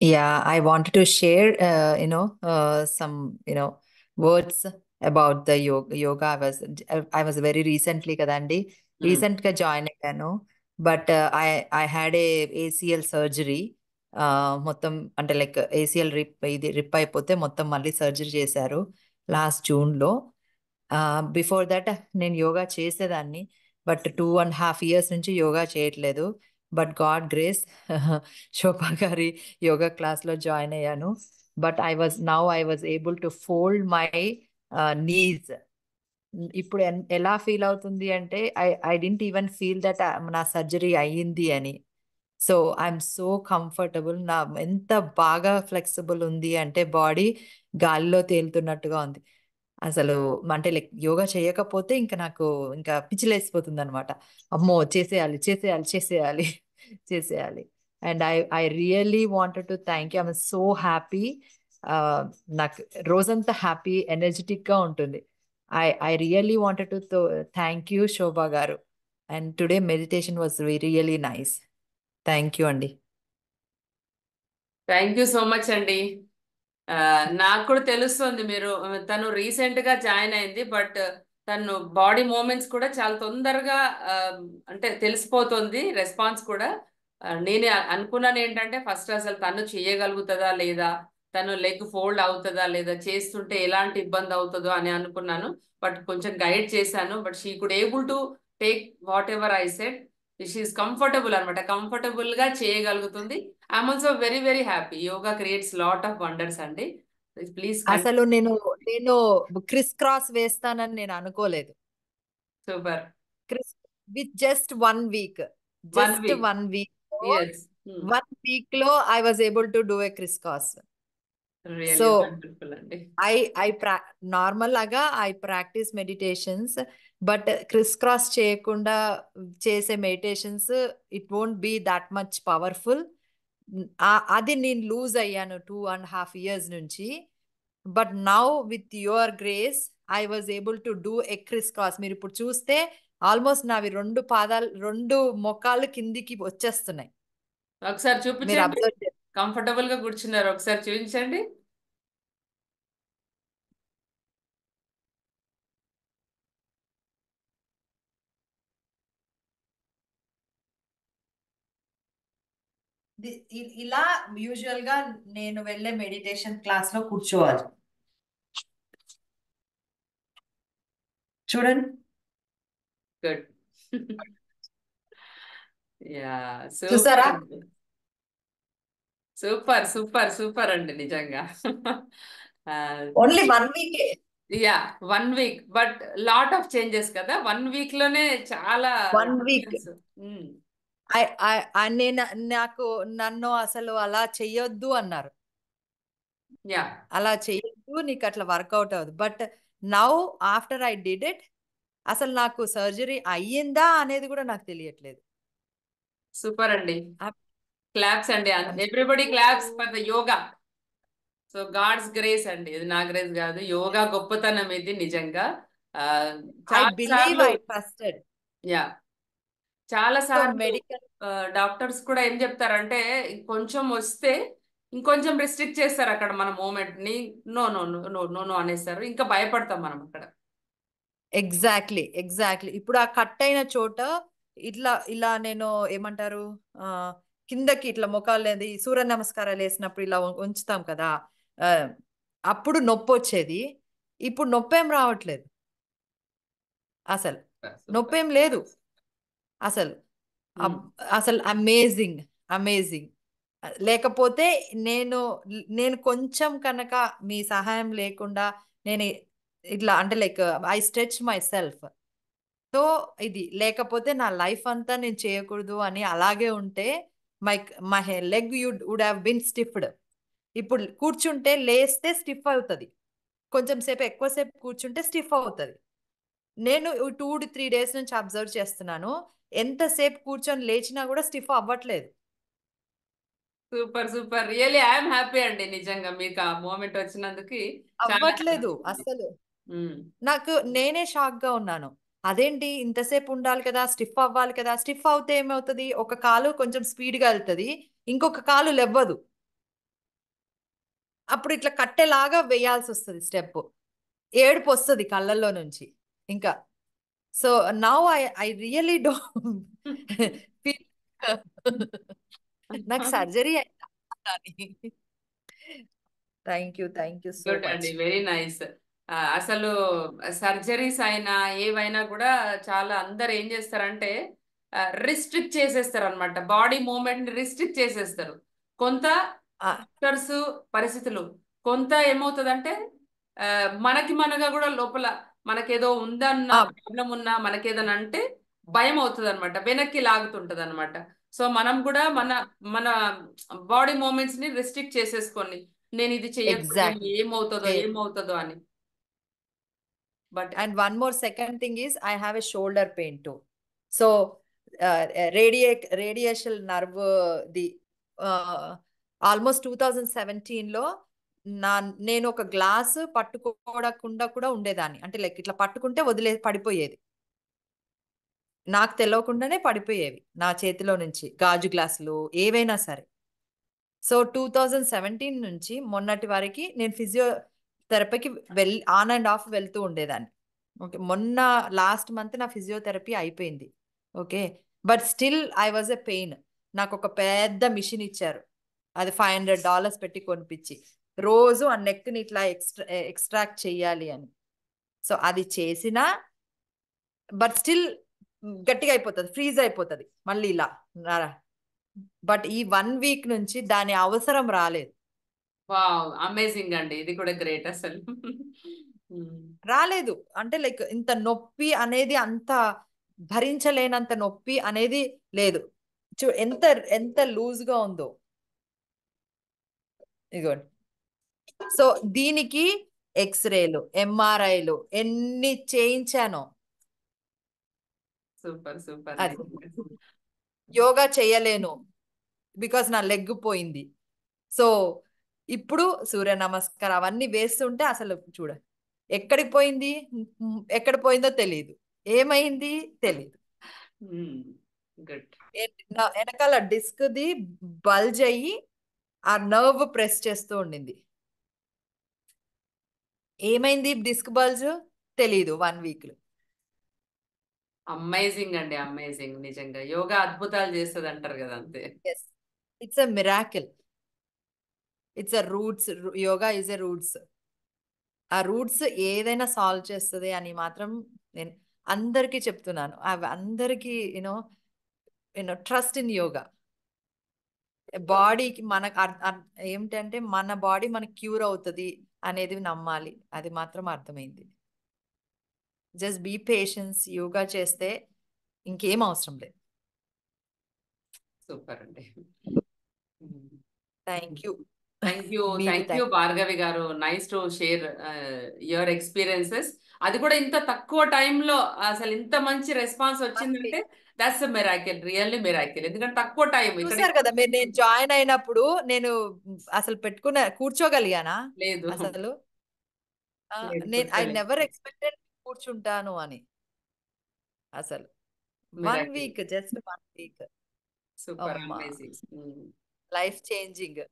Yeah, I wanted to share, some, words about the yoga. I was very recently kadandi. Recent గా join అయ్యాను. But I had ACL surgery. మొత్తం అంటే like ACL రిప్ అయిపోతే మొత్తం మళ్ళీ surgery చేశారు last జూన్లో. బిఫోర్ దట్ నేను యోగా చేసేదాన్ని, బట్ 2.5 years నుంచి యోగా చేయట్లేదు. బట్ గాడ్ గ్రేస్ శోభా గారి యోగా క్లాస్లో జాయిన్ అయ్యాను. But I was able to fold my knees. ఇప్పుడు ఎలా ఫీల్ అవుతుంది అంటే I didn't even feel that నా సర్జరీ అయ్యింది అని. So I'm so comfortable. నా ఎంత బాగా ఫ్లెక్సిబుల్ ఉంది అంటే బాడీ గాలిలో తేలుతున్నట్టుగా ఉంది అసలు. అంటే లైక్ యోగా చేయకపోతే ఇంకా నాకు ఇంకా పిచ్చిలేసిపోతుంది అనమాట. అమ్మో, చేసేయాలి చేసేయాలి చేసేయాలి చేసేయాలి. And I really wanted to thank you. I'm so happy. నాకు రోజంతా హ్యాపీ ఎనర్జెటిక్ గా ఉంటుంది. I really wanted to thank you Shobha గారు. And today meditation was really nice. Thank you అండి. థ్యాంక్ యూ సో మచ్ అండి. ఆ, నాకు కూడా తెలుస్తుంది మీరు తను రీసెంట్ గా జాయిన్ అయింది, బట్ తను బాడీ మూమెంట్స్ కూడా చాలా తొందరగా ఆ, అంటే తెలిసిపోతుంది రెస్పాన్స్ కూడా. నేనే అనుకున్నాను ఏంటంటే ఫస్ట్ అసలు తను చేయగలుగుతుందా లేదా, తను లెగ్ ఫోల్డ్ అవుతుందా లేదా, చేస్తుంటే ఎలాంటి ఇబ్బంది అవుతుందో అని అనుకున్నాను. బట్ కొంచెం గైడ్ చేశాను, but she could able to take whatever I said. She's comfortable అనమాట, కంఫర్టబుల్ గా చేయగలుగుతుంది. I'm also very very happy. Yoga creates lot of wonders అండి. ప్లీజ్ అసలు కంటిన్యూ. నేను క్రిస్ క్రాస్ వేస్తానని నేను అనుకోలేదు. Super. Criss with just 1 week, one just week 1 week, yes. 1 week లో I was able to do a criss cross. Really so wonderful అండి. I normal లాగా I practice meditations, but criss cross చేయకుండా చేసే meditations it won't be that much powerful. అది నేను lose అయ్యాను 2.5 years నుంచి. But now with your grace I was able to do a criss cross. మీరు ఇప్పుడు చూస్తే ఆల్మోస్ట్ నావి 2 పాదాలు, 2 మొక్కాలు కిందికి వచ్చేస్తున్నాయి. ఒకసారి మీరు చూపించండి. అబ్జర్వ్ చేస్తారు. కంఫర్టబుల్ గా కూర్చున్నారు, ఒకసారి చూపించండి. ఇలా యూజువల్ గా నేను వెళ్ళే మెడిటేషన్ క్లాస్ లో కూర్చోవాలి. చూడండి. గుడ్. యా, సూపర్ చూసారా? అండి. సూపర్ సూపర్ సూపర్ అండి నిజంగా. Only 1 week. Yeah, one week but lot of changes కదా, వన్ వీక్ లోనే చాలా 1 week. డిఫరెన్స్. నేను నాకు నన్ను అసలు అలా చెయ్యొద్దు అన్నారు. యా, అలా చెయ్యొద్దు, నీకు అట్లా వర్కౌట్ అవ్వదు. But now after I did it, అసలు నాకు సర్జరీ అయ్యిందా అనేది కూడా నాకు తెలియట్లేదు. సూపర్ అండి. I'm- క్లాప్స్ అండి, I'm everybody claps so- for the yoga. So God's grace అండి, ఇది నా గ్రేస్ కాదు, యోగా గొప్పతనం ఇది నిజంగా. ఆ, I చాలా believe సార్లు. I trusted. యా, చాలా సో సార్లు మెడికల్ డాక్టర్స్ కూడా ఏం చెప్తారంటే కొంచెం వస్తే ఇంకొంచెం రిస్ట్రిక్ట్ చేస్తారు అక్కడ మన మూమెంట్ ని. No no no no no no అనేస్తారు, ఇంకా భయపడతాం మనం అక్కడ. Exactly exactly. ఇప్పుడు ఆ కట్ అయిన చోట ఇట్లా ఇలా నేను ఏమంటారు, ఆ కిందకి ఇట్లా మొఖాలు సూర్య నమస్కారాలు వేసినప్పుడు ఇలా ఉంచుతాం కదా, ఆ, అప్పుడు నొప్పి వచ్చేది. ఇప్పుడు నొప్పేం రావట్లేదు, అసలు సూపర్. నొప్పేం లేదు అసలు. అసలు అమేజింగ్, అమేజింగ్. లేకపోతే నేను నేను కొంచెం కనుక మీ సహాయం లేకుండా నేను ఇట్లా అంటే like I stretch my self. So ఇది లేకపోతే నా లైఫ్ అంతా నేను చేయకూడదు అని అలాగే ఉంటే my my leg would have been stiffed. ఇప్పుడు కూర్చుంటే లేస్తే స్టిఫ్ అవుతుంది, కొంచెం సేపు ఎక్కువసేపు కూర్చుంటే స్టిఫ్ అవుతుంది. నేను 2 to 3 days నుంచి అబ్జర్వ్ చేస్తున్నాను, ఎంతసేపు కూర్చొని లేచినా కూడా స్టిఫ్ అవ్వట్లేదు. Super super, really I'm happy అండి నిజంగా, మీకు ఆ మూమెంట్ వచ్చినందుకు చాలా అవ్వట్లేదు హ్యాపీ అండి. అస్సలు. ఉమ్. నాకు నేనే షాక్ గా ఉన్నాను. అదేంటి ఇంతసేపు ఉండాలి కదా, స్టిఫ్ అవ్వాలి కదా, స్టిఫ్ అవుతే ఏమవుతుంది, ఒక కాలు కొంచెం స్పీడ్ గా వెళ్తుంది, ఇంకొక కాలు లెవ్వదు. అప్పుడు ఇట్లా కట్టెలాగా వేయాల్సి వస్తుంది స్టెప్. ఏడుపు వస్తుంది కళ్ళల్లో నుంచి ఇంకా. So now I really don't feel నాకు సర్జరీ అయిందా అని. Thank you so good much. అండి, వెరీ నైస్. అసలు సర్జరీస్ అయినా ఏవైనా కూడా చాలా అందరు ఏం చేస్తారంటే రిస్ట్రిక్ట్ చేసేస్తారు అనమాట, బాడీ మూమెంట్ ని రిస్ట్రిక్ట్ చేసేస్తారు. కొంత డాక్టర్స్ పరిస్థితులు, కొంత ఏమవుతుందంటే ఆ, మనకి మనగా కూడా లోపల మనకేదో ఉందన్న ప్రాబ్లం ఉన్నా మనకేదన్నా అంటే భయం అవుతుంది అనమాట, వెనక్కి లాగుతుంటది అనమాట. సో మనం కూడా మన మన బాడీ మూమెంట్స్ ని రిస్ట్రిక్ట్ చేసేసుకొని నేను ఇది చెయ్యకపోతేమో ఎగ్జాక్ట్లీ. ఏమవుతుందో ఏమవుతుందో అని. But And one more second thing is I have a shoulder pain too. So radiation nerve the almost 2017లో నా నేను ఒక గ్లాస్ పట్టుకోకుండా కూడా ఉండేదాన్ని. అంటే లైక్ ఇట్లా పట్టుకుంటే పడిపోయేది, నాకు తెలియకుండానే పడిపోయేవి నా చేతిలో నుంచి గాజు గ్లాసులు ఏవైనా సరే. సో 2017 నుంచి మొన్నటి వరకు నేను ఫిజియోథెరపీకి ఆన్ అండ్ ఆఫ్ వెళ్తూ ఉండేదాన్ని. ఓకే, మొన్న లాస్ట్ మంత్ నా ఫిజియోథెరపీ అయిపోయింది. Okay, but still I was a pain. నాకు ఒక పెద్ద మిషన్ ఇచ్చారు, అది $500 పెట్టి కొనిపించి, రోజు ఆ నెక్ని ఇట్లా ఎక్స్ట్రాక్ట్ చెయ్యాలి అని. సో అది చేసినా బట్ స్టిల్ గట్టిగా అయిపోతుంది, ఫ్రీజ్ అయిపోతుంది మళ్ళీ ఇలా. బట్ ఈ 1 వీక్ నుంచి దాని అవసరం రాలేదు. వావ్, అమేజింగ్ అండి, ఇది కూడా గ్రేట్ అసలు. రాలేదు అంటే లైక్ ఇంత నొప్పి అనేది, అంత భరించలేనంత నొప్పి అనేది లేదు. ఎంత ఎంత లూజ్ గా ఉందో ఇదిగోండి. సో దీనికి ఎక్స్రేలు, ఎంఆర్ఐలు ఎన్ని చేయించానో. సూపర్ సూపర్, అది యోగా చేయలేను బికాస్ నా లెగ్ పోయింది. సో ఇప్పుడు సూర్య నమస్కారం అవన్నీ వేస్తుంటే అసలు చూడ ఎక్కడికి పోయింది, ఎక్కడ పోయిందో తెలియదు, ఏమైంది తెలియదు. గుడ్. వెనకాల డిస్క్ ది బల్జ్ అయ్యి ఆ నర్వ్ ప్రెస్ చేస్తూ ఉండింది. ఏమైంది డిస్క్ బల్జ్ తెలీదు 1 వీక్. అమేజింగ్ అండి, అమేజింగ్. నిజంగా యోగా అద్భుతాలు చేస్తుంది అంటారు కదా, అంతే. It's a miracle. It's a roots. Yoga is a roots. ఆ రూట్స్ ఏదైనా సాల్వ్ చేస్తుంది అని మాత్రం నేను అందరికీ చెప్తున్నాను. అవి అందరికీ యూనో ట్రస్ట్ ఇన్ యోగా. బాడీకి మనకు ఏమిటంటే మన బాడీ మనకి క్యూర్ అవుతుంది అనేది నమ్మాలి, అది మాత్రం అర్థమైంది. Just be patience. యోగా చేస్తే ఇంకేం అవసరం లేదు. సూపర్ అండి. Thank you. Thank you Bhargavi గారు. Nice to share your experiences. అది కూడా ఇంత తక్కువ టైంలో అసలు ఇంత మంచి రెస్పాన్స్ వచ్చిందంటే దట్స్ మిరాకిల్, రియల్లీ మిరాకిల్. ఎందుకంటే తక్కువ టైం ఇక్కడ. చూసారు కదా మీరు, నేను జాయిన్ అయినప్పుడు నేను అసలు కూర్చోగలిగానా లేదు అసలు? లేదు, నేను ఐ కూర్చోలేదు. నెవర్ ఎక్స్పెక్టెడ్ కూర్చుంటాను అని అసలు. మిరాకిల్. Just 1 week. సూపర్, అమ్మా, అమేజింగ్. లైఫ్ చేంజింగ్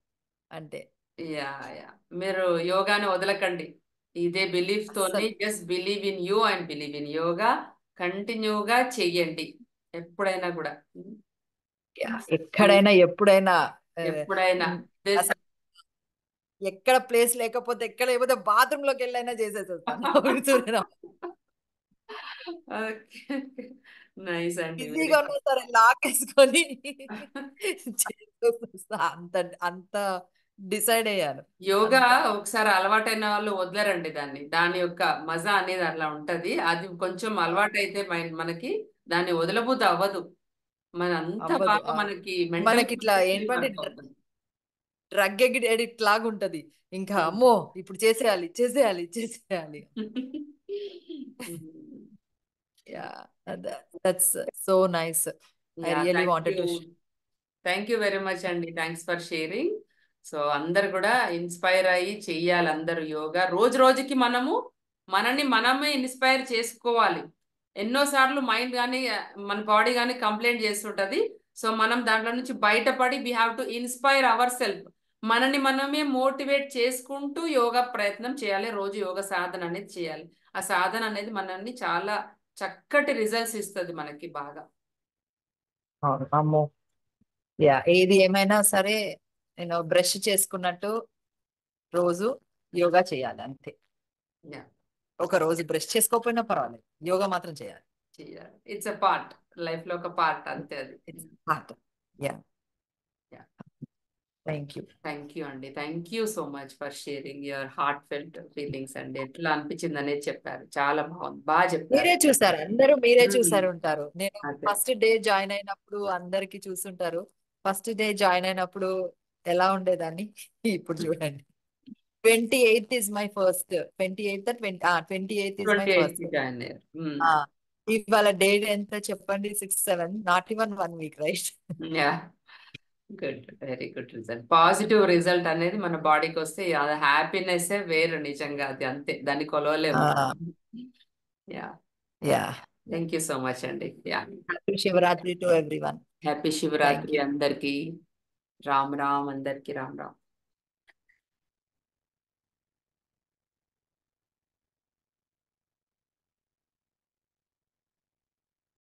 అంటే. యా యా, మీరు యోగాని వదలకండి. ఇదే బిలీఫ్ తోని అస్సలు just believe in you and believe in yoga. కంటిన్యూగా చెయ్యండి ఎప్పుడైనా కూడా. ఎక్కడైనా ఎప్పుడైనా. ఎప్పుడైనా దిస్. అసలు ఎక్కడ ప్లేస్ లేకపోతే బాత్రూమ్ లోకి వెళ్ళైనా చేసేసి వస్తాను. నైస్ అండి, వెరీ బిజీగా ఉన్నా సరే లాకేసుకొని చేసేసి వస్తా. అంత అంత డిసైడ్ అయ్యాను. యోగా అంత ఒకసారి అలవాటైన వాళ్ళు వదలరండి దాన్ని. దాని యొక్క మజా అనేది అట్లా ఉంటది. అది కొంచెం అలవాటైతే మనకి దాన్ని వదలబుద్ధి అవ్వదు. మన అంత అవ్వదు. బాగా మనకి మెంటల్ మనకి ఇట్లా ఏంటంటే వర్క్ అవుతుంది. డ్రగ్ ఎడిక్ట్ లాగా ఉంటది. ఇంకా అమ్మో ఇప్పుడు చేసేయాలి చేసేయాలి చేసేయాలి. Yeah, that's so nice. I yeah, really wanted to. Thank you very much అండి. Thanks for sharing. సో అందరు కూడా ఇన్స్పైర్ అయ్యి చెయ్యాలి అందరూ యోగా. రోజు రోజుకి మనమే ఇన్స్పైర్ చేసుకోవాలి. ఎన్నోసార్లు మైండ్ కానీ మన బాడీ కానీ కంప్లైంట్ చేస్తుంటది. సో మనం దాంట్లో నుంచి బయటపడి we have to inspire our self. మనని మనమే మోటివేట్ చేసుకుంటూ యోగా ప్రయత్నం చేయాలి, రోజు యోగ సాధన అనేది చేయాలి. ఆ సాధన అనేది మనల్ని చాలా చక్కటి రిజల్ట్స్ ఇస్తుంది మనకి బాగా. అవును, అమ్మో. యా, ఏది ఏమైనా సరే నేను బ్రష్ చేసుకున్నట్టు రోజు యోగా చేయాలి అంతే. యా, ఒక రోజు బ్రష్ చేసుకోకపోయినా పర్వాలేదు, యోగా మాత్రం చేయాలి. చేయాలి. ఇట్స్ అ పార్ట్, లైఫ్ లో ఒక పార్ట్ అంతే అది. It's heart. Yeah. Thank you. Thank you అండి, thank you so much for sharing your heartfelt feelings అండి. ఎట్లా అనిపించింది అనేది చెప్పారు, చాలా బాగుంది, బాగా చెప్పారు. మీరే చూసారు, అందరూ మీరే మ్మ్. చూసారు ఉంటారు. నేను అదే. ఫస్ట్ డే జాయిన్ అయినప్పుడు అందరికి చూసుంటారు. ఫస్ట్ డే జాయిన్ అయినప్పుడు ఎలా ఉండేదాన్ని ఇప్పుడు చూడండి. 28th is my first, 28th is my 28 కి ఫస్ట్. జాయిన్ అయ్యారు. ఇవాళ డేట్ ఎంత చెప్పండి? 6/7, not even 1 week, right? Yeah, good, very good result. Positive result అనేది మన బాడీకి వస్తే అది హ్యాపీనెస్ వేరు, నిజంగా అది అంతే, దాన్ని కొలవలేము మనం. Yeah, yeah. Thank you so much అండి. Yeah, happy Shivaratri to everyone. Happy thank Shivaratri you. అందరికి. రామ్ రామ్, అందరికి రామ్ రామ్.